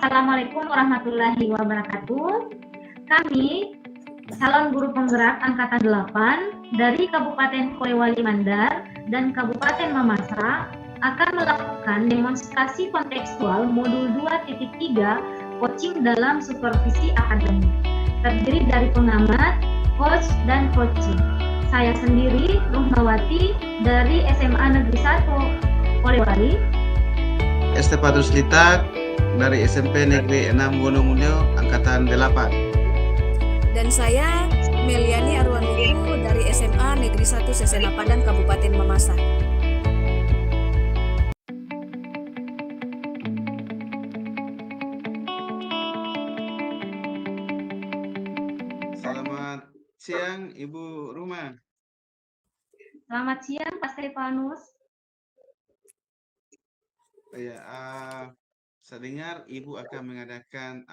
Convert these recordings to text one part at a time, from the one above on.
Assalamualaikum warahmatullahi wabarakatuh. Kami calon guru penggerak angkatan 8 dari Kabupaten Polewali Mandar dan Kabupaten Mamasa akan melakukan demonstrasi kontekstual modul 2.3 coaching dalam supervisi akademik. Terdiri dari pengamat, coach, dan coaching. Saya sendiri, Ruhmawati, dari SMA Negeri 1 Polewali. Estepatus Litak dari SMP Negeri 6 Gunung Mulyo angkatan 8. Dan saya Meliani Arwanugu dari SMA Negeri 1 Sesena Padang Kabupaten Mamasa. Selamat siang Ibu Ruma. Selamat siang Pak Stefanus. Ya, saya dengar Ibu akan mengadakan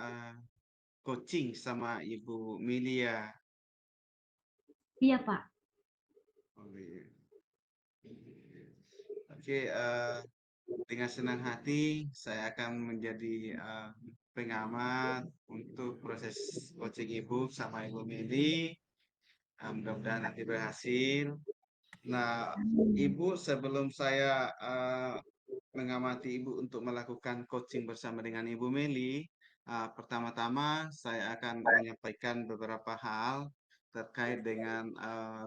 coaching sama Ibu Milia. Iya Pak. Oke, dengan senang hati saya akan menjadi pengamat untuk proses coaching Ibu sama Ibu Mili. Mudah-mudahan nanti berhasil. Nah, Ibu, sebelum saya mengamati Ibu untuk melakukan coaching bersama dengan Ibu Meli, pertama-tama saya akan menyampaikan beberapa hal terkait dengan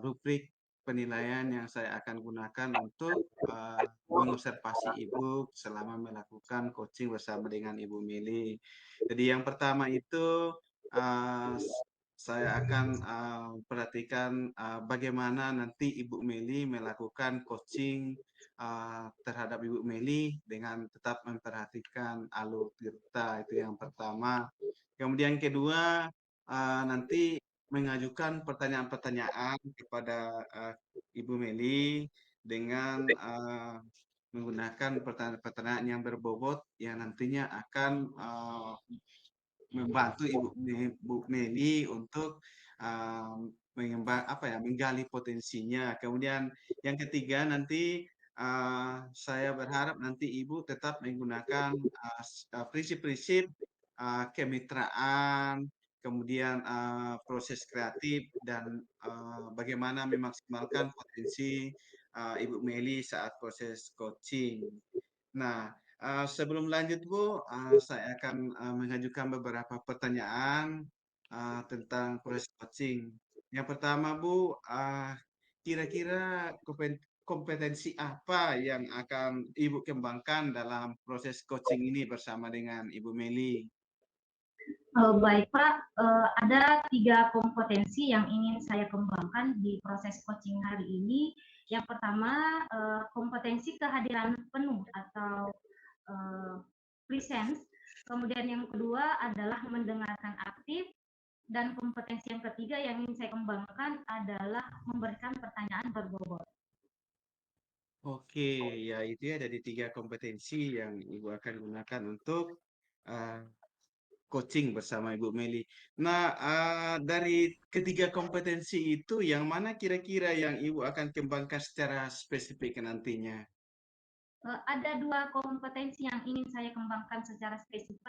rubrik penilaian yang saya akan gunakan untuk mengobservasi Ibu selama melakukan coaching bersama dengan Ibu Meli. Jadi yang pertama itu uh, saya akan perhatikan bagaimana nanti Ibu Meli melakukan coaching terhadap Ibu Meli dengan tetap memperhatikan alur tirta, itu yang pertama. Kemudian kedua, nanti mengajukan pertanyaan-pertanyaan kepada Ibu Meli dengan menggunakan pertanyaan-pertanyaan yang berbobot yang nantinya akan membantu Ibu Meli untuk menggali potensinya. Kemudian yang ketiga nanti saya berharap nanti Ibu tetap menggunakan prinsip-prinsip kemitraan, kemudian proses kreatif dan bagaimana memaksimalkan potensi Ibu Meli saat proses coaching. Nah, sebelum lanjut Bu, saya akan mengajukan beberapa pertanyaan tentang proses coaching. Yang pertama Bu, kira-kira kompetensi apa yang akan Ibu kembangkan dalam proses coaching ini bersama dengan Ibu Meli? Baik Pak, ada 3 kompetensi yang ingin saya kembangkan di proses coaching hari ini. Yang pertama, kompetensi kehadiran penuh atau presence. Kemudian yang kedua adalah mendengarkan aktif. Dan kompetensi yang ketiga yang ingin saya kembangkan adalah memberikan pertanyaan berbobot. Oke, ya itu ya dari 3 kompetensi yang Ibu akan gunakan untuk coaching bersama Ibu Meli. Nah, dari ketiga kompetensi itu, yang mana kira-kira yang Ibu akan kembangkan secara spesifik nantinya? Ada 2 kompetensi yang ingin saya kembangkan secara spesifik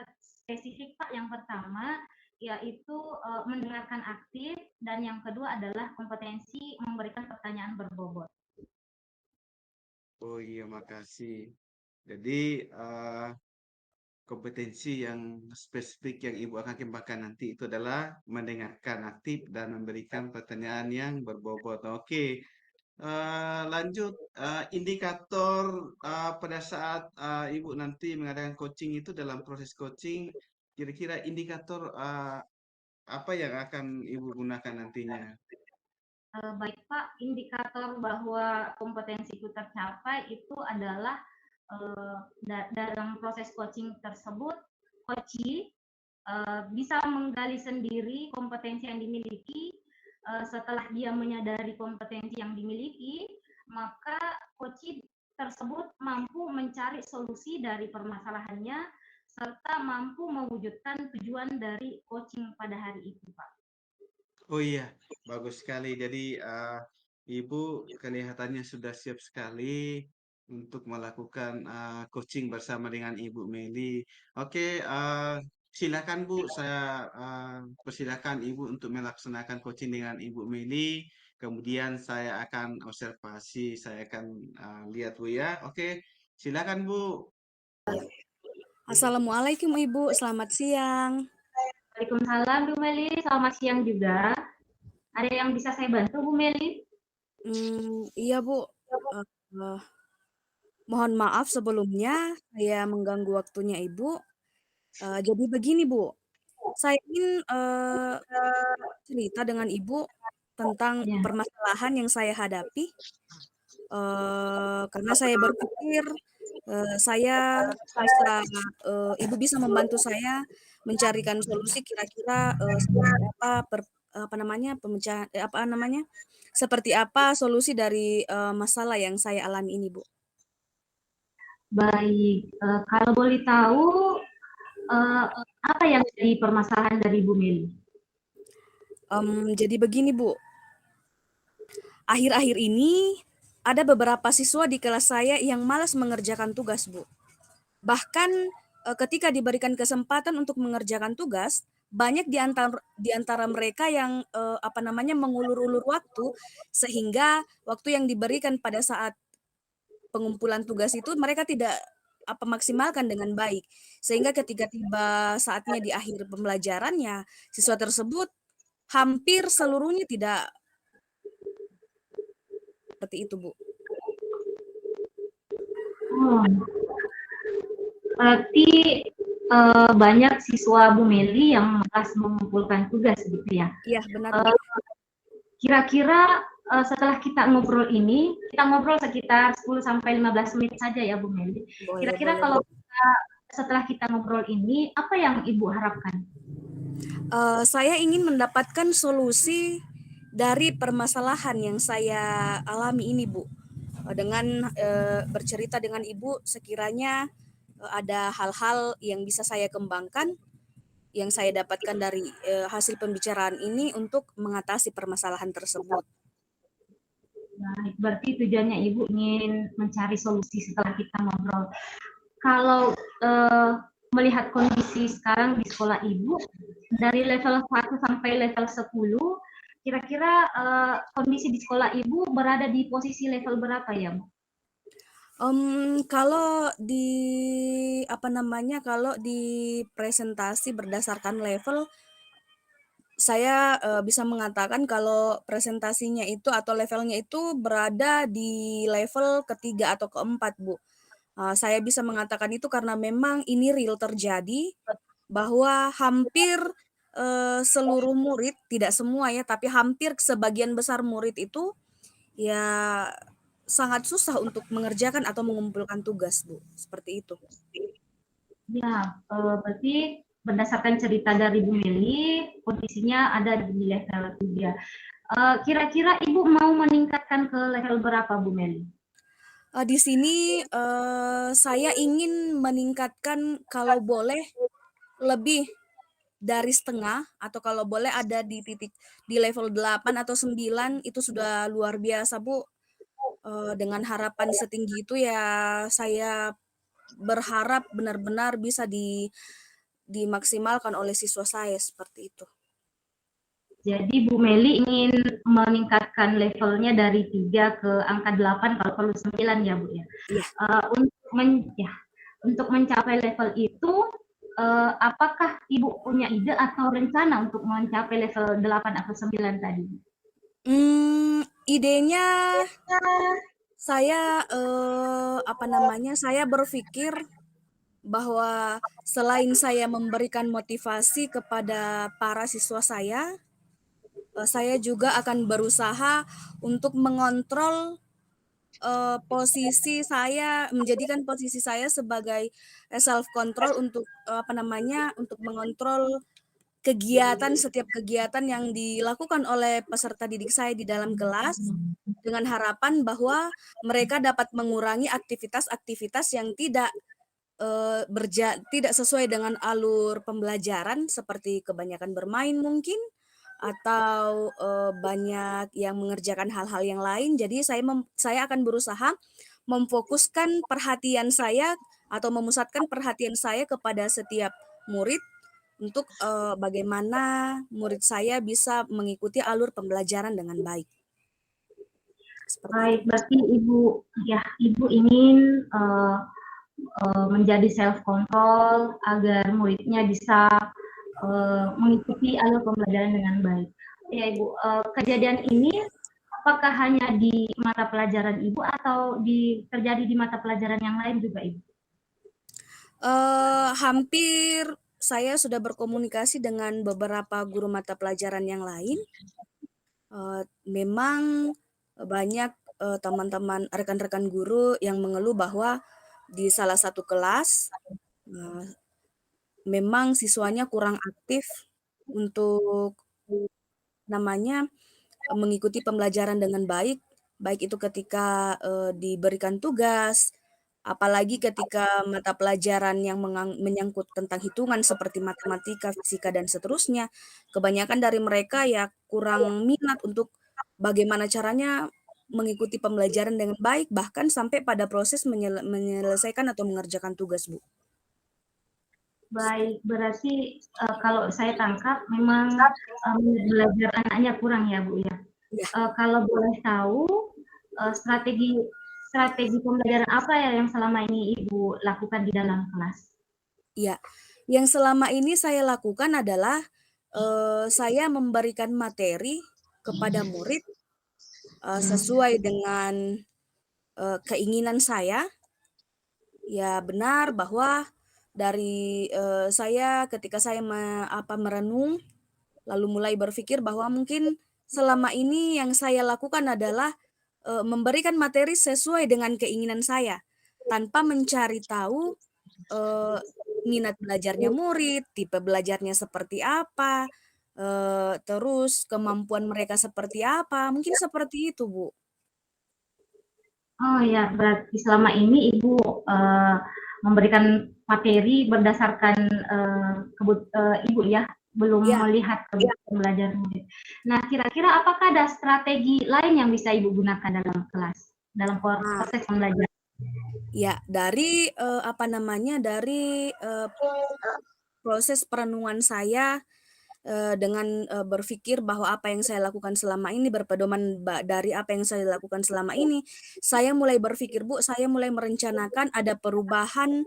Pak. Yang pertama yaitu mendengarkan aktif dan yang kedua adalah kompetensi memberikan pertanyaan berbobot. Oh iya, makasih. Jadi kompetensi yang spesifik yang Ibu akan kembangkan nanti itu adalah mendengarkan aktif dan memberikan pertanyaan yang berbobot. Oke, lanjut, indikator pada saat Ibu nanti mengadakan coaching itu dalam proses coaching, kira-kira indikator apa yang akan Ibu gunakan nantinya? Baik Pak, indikator bahwa kompetensi itu tercapai itu adalah dalam proses coaching tersebut, coachee bisa menggali sendiri kompetensi yang dimiliki. Setelah dia menyadari kompetensi yang dimiliki, maka coachee tersebut mampu mencari solusi dari permasalahannya serta mampu mewujudkan tujuan dari coaching pada hari itu, Pak. Oh iya, bagus sekali. Jadi Ibu kelihatannya sudah siap sekali untuk melakukan coaching bersama dengan Ibu Meli. Oke, silakan Bu, saya persilakan Ibu untuk melaksanakan coaching dengan Ibu Meli. Kemudian saya akan observasi, saya akan lihat Bu ya. Oke, silakan Bu. Assalamualaikum Ibu, selamat siang. Waalaikumsalam Bu Meli, selamat siang juga. Ada yang bisa saya bantu Bu Meli? Iya Bu, Eh, mohon maaf sebelumnya saya mengganggu waktunya Ibu. Jadi begini Bu, saya ingin cerita dengan Ibu tentang Ya. permasalahan yang saya hadapi. Karena saya berpikir saya bisa, Ibu bisa membantu saya mencarikan solusi kira-kira seperti apa namanya seperti apa solusi dari masalah yang saya alami ini Bu. Baik, kalau boleh tahu apa yang jadi permasalahan dari Bu Meli? Jadi begini Bu, akhir-akhir ini ada beberapa siswa di kelas saya yang malas mengerjakan tugas Bu. Bahkan ketika diberikan kesempatan untuk mengerjakan tugas, banyak di antara mereka yang mengulur-ulur waktu sehingga waktu yang diberikan pada saat pengumpulan tugas itu mereka tidak maksimalkan dengan baik. Sehingga ketika tiba saatnya di akhir pembelajarannya, siswa tersebut hampir seluruhnya tidak seperti itu, Bu. Oh, berarti banyak siswa Bu Meli yang malas mengumpulkan tugas gitu ya. Iya, benar. Bu. Kira-kira setelah kita ngobrol ini, kita ngobrol sekitar 10-15 menit saja ya Bu Meli. Kira-kira kalau setelah kita ngobrol ini, apa yang Ibu harapkan? Saya ingin mendapatkan solusi dari permasalahan yang saya alami ini, Bu. Dengan bercerita dengan Ibu, sekiranya ada hal-hal yang bisa saya kembangkan, yang saya dapatkan dari hasil pembicaraan ini untuk mengatasi permasalahan tersebut. Baik, berarti tujuannya Ibu ingin mencari solusi setelah kita ngobrol. Kalau melihat kondisi sekarang di sekolah Ibu, dari level 1 sampai level 10, kira-kira kondisi di sekolah Ibu berada di posisi level berapa ya, Bu? Kalau di presentasi berdasarkan level, saya bisa mengatakan kalau presentasinya itu atau levelnya itu berada di level ketiga atau keempat, Bu. Saya bisa mengatakan itu karena memang ini real terjadi bahwa hampir seluruh murid, tidak semua ya, tapi hampir sebagian besar murid itu ya sangat susah untuk mengerjakan atau mengumpulkan tugas, Bu. Seperti itu. Ya, berarti berdasarkan cerita dari Bu Meli, kondisinya ada di level 3. Kira-kira Ibu mau meningkatkan ke level berapa, Bu Meli? Di sini saya ingin meningkatkan kalau boleh lebih dari setengah atau kalau boleh ada di level 8 atau 9 itu sudah luar biasa, Bu. Dengan harapan setinggi itu ya saya berharap benar-benar bisa dimaksimalkan oleh siswa saya seperti itu. Jadi Bu Meli ingin meningkatkan levelnya dari 3 ke angka 8 kalau perlu 9 ya Bu ya. Iya. Untuk mencapai level itu, apakah Ibu punya ide atau rencana untuk mencapai level 8 atau 9 tadi? Idenya saya saya berpikir bahwa selain saya memberikan motivasi kepada para siswa saya juga akan berusaha untuk mengontrol menjadikan posisi saya sebagai self control untuk untuk mengontrol setiap kegiatan yang dilakukan oleh peserta didik saya di dalam kelas dengan harapan bahwa mereka dapat mengurangi aktivitas-aktivitas yang tidak sesuai dengan alur pembelajaran seperti kebanyakan bermain mungkin atau banyak yang mengerjakan hal-hal yang lain. Jadi saya akan berusaha memfokuskan perhatian saya atau memusatkan perhatian saya kepada setiap murid untuk, bagaimana murid saya bisa mengikuti alur pembelajaran dengan baik. Seperti itu. Baik, berarti Ibu ingin menjadi self control agar muridnya bisa mengikuti alur pembelajaran dengan baik. Ya Ibu, kejadian ini apakah hanya di mata pelajaran Ibu atau terjadi di mata pelajaran yang lain juga Ibu? Hampir saya sudah berkomunikasi dengan beberapa guru mata pelajaran yang lain. Memang banyak teman-teman rekan-rekan guru yang mengeluh bahwa di salah satu kelas memang siswanya kurang aktif untuk mengikuti pembelajaran dengan baik, baik itu ketika diberikan tugas, apalagi ketika mata pelajaran yang menyangkut tentang hitungan seperti matematika, fisika, dan seterusnya. Kebanyakan dari mereka ya kurang minat untuk bagaimana caranya mengikuti pembelajaran dengan baik, bahkan sampai pada proses menyelesaikan atau mengerjakan tugas, Bu. Baik, berarti kalau saya tangkap memang belajar anaknya kurang ya Bu ya. Ya. Kalau boleh tahu strategi pembelajaran apa ya yang selama ini Ibu lakukan di dalam kelas? Ya, yang selama ini saya lakukan adalah saya memberikan materi kepada murid sesuai dengan keinginan saya. Ya benar bahwa dari saya ketika saya merenung, lalu mulai berpikir bahwa mungkin selama ini yang saya lakukan adalah memberikan materi sesuai dengan keinginan saya, tanpa mencari tahu minat belajarnya murid, tipe belajarnya seperti apa, terus kemampuan mereka seperti apa, mungkin seperti itu, Bu. Oh ya, berarti selama ini Ibu memberikan materi berdasarkan Ibu ya, belum Ya. melihat kebutuhan belajar murid. Nah, kira-kira apakah ada strategi lain yang bisa Ibu gunakan dalam kelas, dalam proses pembelajaran? Ya, dari proses perenungan saya dengan berpikir bahwa apa yang saya lakukan selama ini berpedoman dari apa yang saya lakukan selama ini, saya mulai berpikir, Bu, saya mulai merencanakan ada perubahan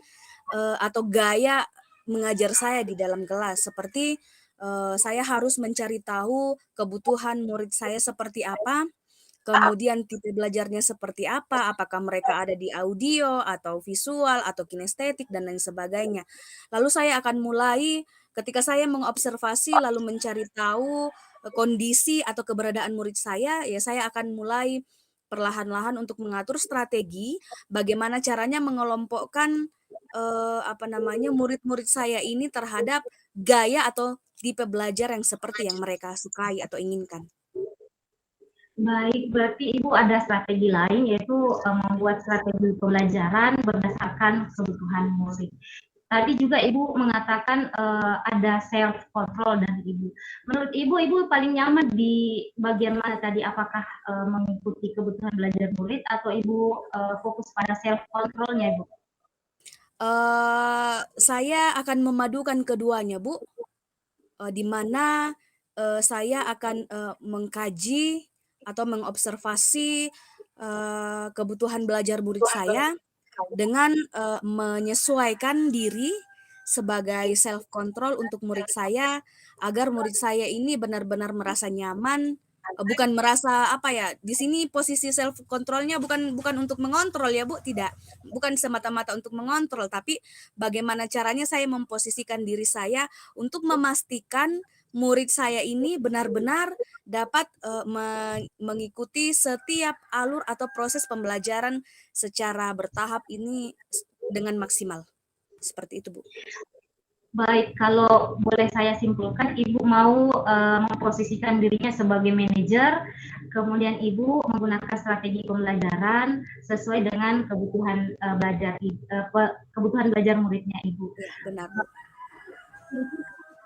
atau gaya mengajar saya di dalam kelas. Seperti saya harus mencari tahu kebutuhan murid saya seperti apa, kemudian tipe belajarnya seperti apa, apakah mereka ada di audio atau visual atau kinestetik dan lain sebagainya. Lalu saya akan mulai ketika saya mengobservasi lalu mencari tahu kondisi atau keberadaan murid saya, ya saya akan mulai perlahan-lahan untuk mengatur strategi bagaimana caranya mengelompokkan murid-murid saya ini terhadap gaya atau tipe belajar yang seperti yang mereka sukai atau inginkan. Baik, berarti Ibu ada strategi lain yaitu membuat strategi pembelajaran berdasarkan kebutuhan murid. Tadi juga Ibu mengatakan ada self control dari Ibu. Menurut Ibu paling nyaman di bagian mana tadi? Apakah mengikuti kebutuhan belajar murid atau Ibu fokus pada self controlnya Ibu? Saya akan memadukan keduanya, Bu. Di mana saya akan mengkaji atau mengobservasi kebutuhan belajar murid saya dengan menyesuaikan diri sebagai self control untuk murid saya agar murid saya ini benar-benar merasa nyaman, bukan merasa di sini posisi self controlnya bukan untuk mengontrol ya Bu, tidak. Bukan semata-mata untuk mengontrol, tapi bagaimana caranya saya memposisikan diri saya untuk memastikan murid saya ini benar-benar dapat mengikuti setiap alur atau proses pembelajaran secara bertahap ini dengan maksimal. Seperti itu, Bu. Baik, kalau boleh saya simpulkan, Ibu mau memposisikan dirinya sebagai manajer, kemudian Ibu menggunakan strategi pembelajaran sesuai dengan kebutuhan kebutuhan belajar muridnya Ibu. Ya, benar.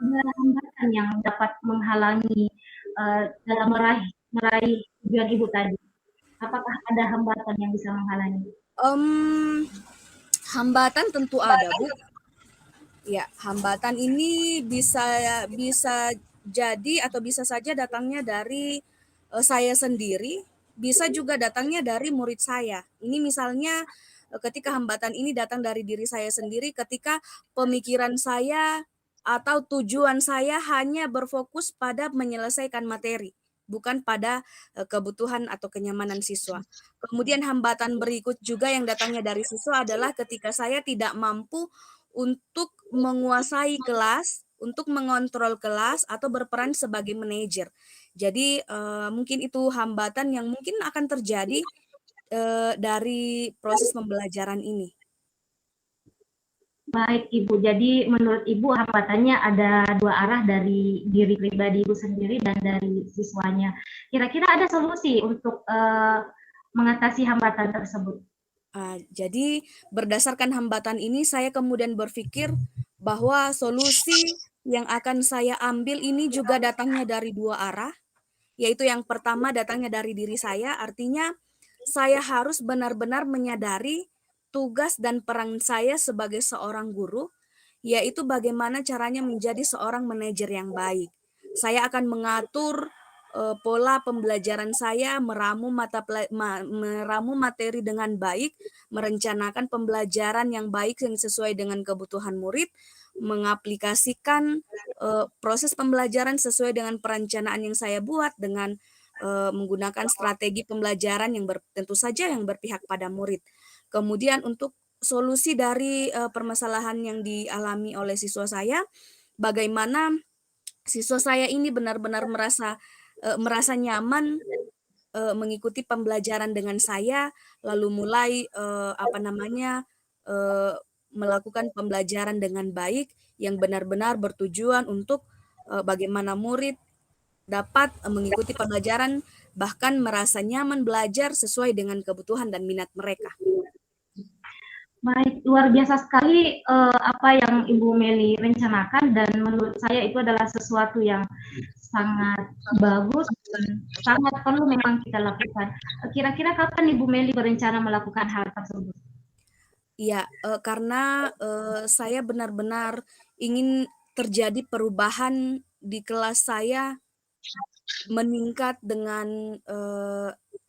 Ada hambatan yang dapat menghalangi dalam meraih tujuan Ibu tadi. Apakah ada hambatan yang bisa menghalangi? Hambatan tentu ada, Bu. Ya, hambatan ini bisa jadi atau bisa saja datangnya dari saya sendiri, bisa juga datangnya dari murid saya. Ini misalnya ketika hambatan ini datang dari diri saya sendiri, ketika pemikiran saya atau tujuan saya hanya berfokus pada menyelesaikan materi, bukan pada kebutuhan atau kenyamanan siswa. Kemudian hambatan berikut juga yang datangnya dari siswa adalah ketika saya tidak mampu untuk menguasai kelas, untuk mengontrol kelas atau berperan sebagai manajer. Jadi, mungkin itu hambatan yang mungkin akan terjadi, dari proses pembelajaran ini. Baik Ibu, jadi menurut Ibu hambatannya ada dua arah dari diri pribadi Ibu sendiri dan dari siswanya. Kira-kira ada solusi untuk mengatasi hambatan tersebut? Jadi berdasarkan hambatan ini saya kemudian berpikir bahwa solusi yang akan saya ambil ini juga datangnya dari dua arah, yaitu yang pertama datangnya dari diri saya, artinya saya harus benar-benar menyadari tugas dan peran saya sebagai seorang guru, yaitu bagaimana caranya menjadi seorang manajer yang baik. Saya akan mengatur pola pembelajaran saya, meramu materi dengan baik, merencanakan pembelajaran yang baik yang sesuai dengan kebutuhan murid, mengaplikasikan proses pembelajaran sesuai dengan perencanaan yang saya buat dengan menggunakan strategi pembelajaran yang tentu saja yang berpihak pada murid. Kemudian untuk solusi dari permasalahan yang dialami oleh siswa saya, bagaimana siswa saya ini benar-benar merasa nyaman mengikuti pembelajaran dengan saya, lalu mulai melakukan pembelajaran dengan baik yang benar-benar bertujuan untuk bagaimana murid dapat mengikuti pembelajaran bahkan merasa nyaman belajar sesuai dengan kebutuhan dan minat mereka. Baik, luar biasa sekali apa yang Ibu Meli rencanakan dan menurut saya itu adalah sesuatu yang sangat bagus dan sangat perlu memang kita lakukan. Kira-kira kapan Ibu Meli berencana melakukan hal tersebut? Iya, karena saya benar-benar ingin terjadi perubahan di kelas saya meningkat dengan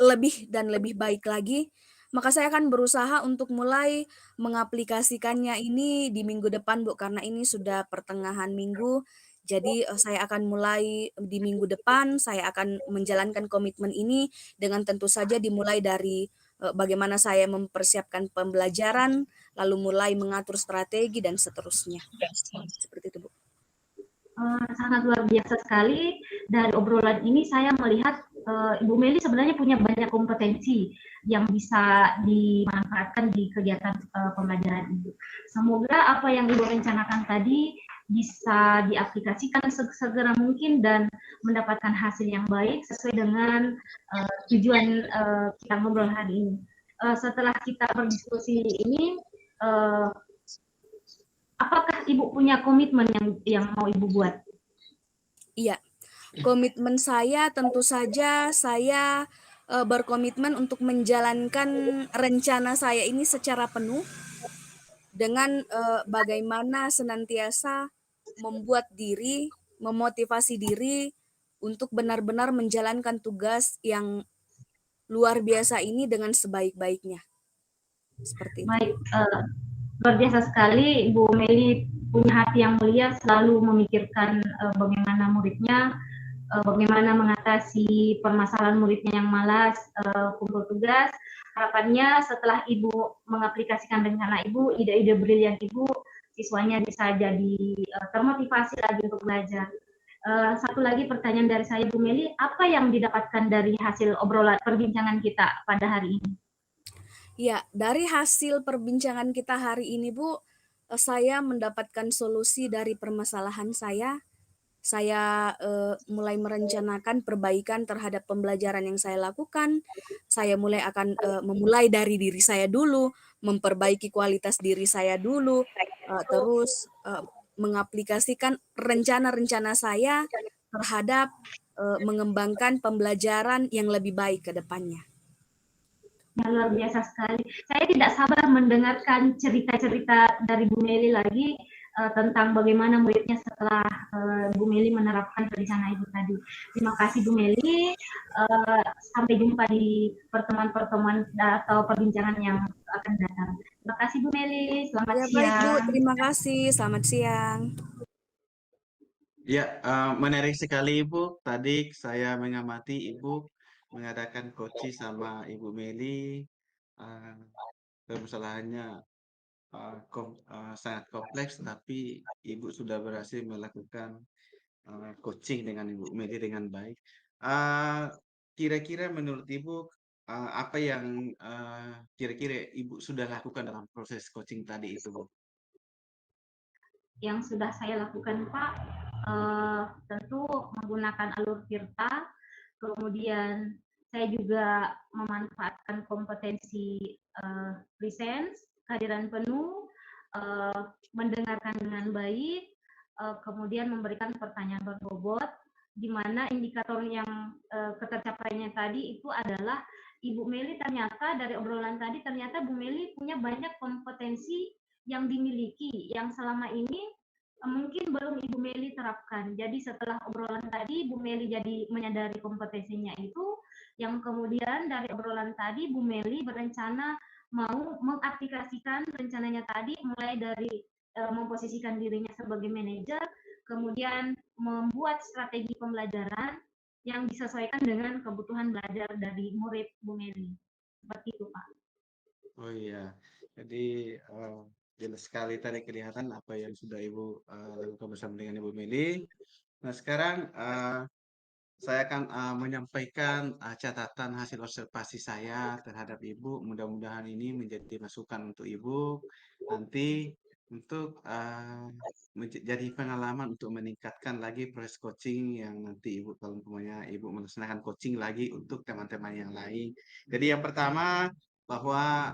lebih dan lebih baik lagi, maka saya akan berusaha untuk mulai mengaplikasikannya ini di minggu depan, Bu, karena ini sudah pertengahan minggu. Jadi, saya akan mulai di minggu depan, saya akan menjalankan komitmen ini dengan tentu saja dimulai dari, bagaimana saya mempersiapkan pembelajaran, lalu mulai mengatur strategi dan seterusnya. Seperti itu, Bu. Sangat luar biasa sekali. Dari obrolan ini saya melihat Ibu Meli sebenarnya punya banyak kompetensi yang bisa dimanfaatkan di kegiatan pembelajaran Ibu. Semoga apa yang Ibu rencanakan tadi bisa diaplikasikan segera mungkin dan mendapatkan hasil yang baik sesuai dengan tujuan kita ngobrol hari ini. Setelah kita berdiskusi ini, apakah Ibu punya komitmen yang mau Ibu buat? Iya, komitmen saya tentu saja saya berkomitmen untuk menjalankan rencana saya ini secara penuh dengan bagaimana senantiasa membuat diri, memotivasi diri untuk benar-benar menjalankan tugas yang luar biasa ini dengan sebaik-baiknya. Seperti itu. Baik, luar biasa sekali Ibu Meli punya hati yang mulia, selalu memikirkan bagaimana muridnya, bagaimana mengatasi permasalahan muridnya yang malas kumpul tugas. Harapannya setelah Ibu mengaplikasikan rencana Ibu, ide-ide brilian Ibu, siswanya bisa jadi termotivasi lagi untuk belajar. Satu lagi pertanyaan dari saya, Bu Meli, apa yang didapatkan dari hasil obrolan perbincangan kita pada hari ini? Ya, dari hasil perbincangan kita hari ini, Bu, saya mendapatkan solusi dari permasalahan saya. Saya mulai merencanakan perbaikan terhadap pembelajaran yang saya lakukan. Saya mulai akan memulai dari diri saya dulu, memperbaiki kualitas diri saya dulu, terus mengaplikasikan rencana-rencana saya terhadap mengembangkan pembelajaran yang lebih baik ke depannya. Ya, luar biasa sekali. Saya tidak sabar mendengarkan cerita-cerita dari Bu Meli lagi tentang bagaimana muridnya setelah Bu Meli menerapkan rencana itu tadi. Terima kasih Bu Meli. Sampai jumpa di pertemuan-pertemuan atau perbincangan yang akan datang. Terima kasih Bu Meli. Selamat Ya baik Bu, siang. terima kasih. Selamat siang. Ya, menarik sekali Ibu. Tadi saya mengamati Ibu mengadakan coaching sama Ibu Meli. Uh, Permasalahannya sangat kompleks, tapi Ibu sudah berhasil melakukan coaching dengan Ibu Meli dengan baik. Kira-kira menurut Ibu apa yang kira-kira Ibu sudah lakukan dalam proses coaching tadi itu, Bu? Yang sudah saya lakukan Pak, tentu menggunakan alur tirta, kemudian saya juga memanfaatkan kompetensi presence, kehadiran penuh, mendengarkan dengan baik, kemudian memberikan pertanyaan berbobot, di mana indikator yang ketercapaiannya tadi itu adalah Ibu Meli ternyata dari obrolan tadi ternyata Bu Meli punya banyak kompetensi yang dimiliki yang selama ini mungkin belum Ibu Meli terapkan. Jadi setelah obrolan tadi Bu Meli jadi menyadari kompetensinya itu, yang kemudian dari obrolan tadi Bu Meli berencana mau mengaplikasikan rencananya tadi mulai dari memposisikan dirinya sebagai manajer, kemudian membuat strategi pembelajaran yang disesuaikan dengan kebutuhan belajar dari murid Bu Meli. Seperti itu Pak. Oh iya, jadi jelas sekali tadi kelihatan apa yang sudah Ibu lakukan bersama dengan Ibu Meli. Nah sekarang saya akan menyampaikan catatan hasil observasi saya terhadap Ibu. Mudah-mudahan ini menjadi masukan untuk Ibu nanti untuk menjadi pengalaman untuk meningkatkan lagi proses coaching yang nanti Ibu kalau umpamanya Ibu melaksanakan coaching lagi untuk teman-teman yang lain. Jadi yang pertama bahwa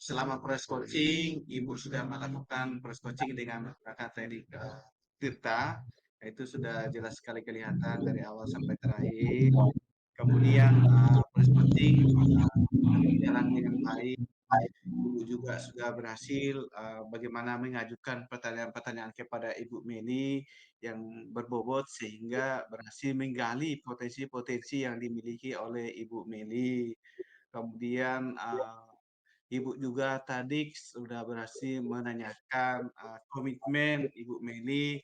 selama proses coaching Ibu sudah melakukan proses coaching dengan menggunakan teknik Tirta, itu sudah jelas sekali kelihatan dari awal sampai terakhir. Kemudian proses coaching sudah berjalan dengan baik. Ibu juga sudah berhasil bagaimana mengajukan pertanyaan-pertanyaan kepada Ibu Meli yang berbobot sehingga berhasil menggali potensi-potensi yang dimiliki oleh Ibu Meli. Kemudian Ibu juga tadi sudah berhasil menanyakan komitmen Ibu Meli,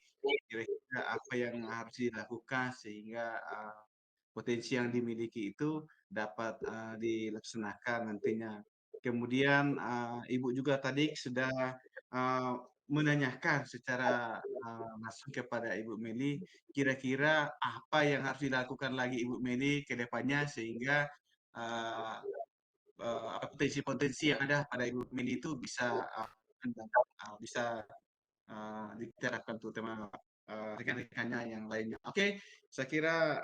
kira-kira apa yang harus dilakukan sehingga potensi yang dimiliki itu dapat dilaksanakan nantinya. Kemudian Ibu juga tadi sudah uh, menanyakan secara langsung kepada Ibu Meli, kira-kira apa yang harus dilakukan lagi Ibu Meli ke depannya sehingga uh, potensi-potensi yang ada pada Ibu Meli itu bisa bisa diterapkan terutama rekan-rekannya yang lainnya. Oke, saya kira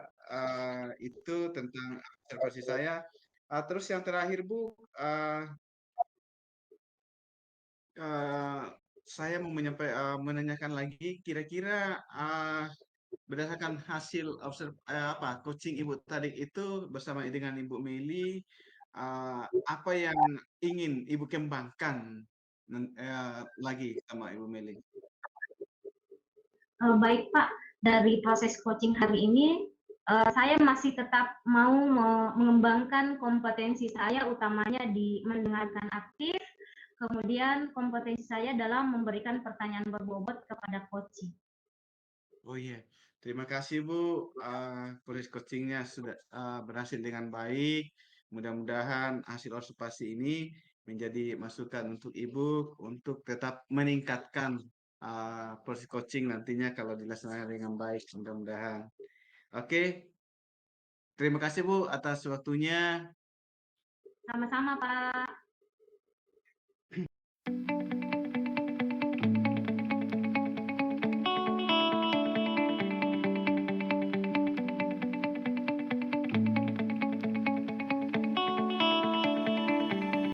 itu tentang observasi saya. Terus yang terakhir Bu, saya mau menanyakan lagi, kira-kira berdasarkan hasil coaching Ibu tadi itu bersama dengan Ibu Meli, apa yang ingin Ibu kembangkan lagi sama Ibu Meli? Baik Pak, dari proses coaching hari ini saya masih tetap mau mengembangkan kompetensi saya utamanya di mendengarkan aktif, kemudian kompetensi saya dalam memberikan pertanyaan berbobot kepada coaching. Oh iya, terima kasih Bu. Proses coachingnya sudah berhasil dengan baik. Mudah-mudahan hasil observasi ini menjadi masukan untuk Ibu untuk tetap meningkatkan proses coaching nantinya kalau dilaksanakan dengan baik. Mudah-mudahan. Oke, terima kasih Bu atas waktunya. Sama-sama Pak.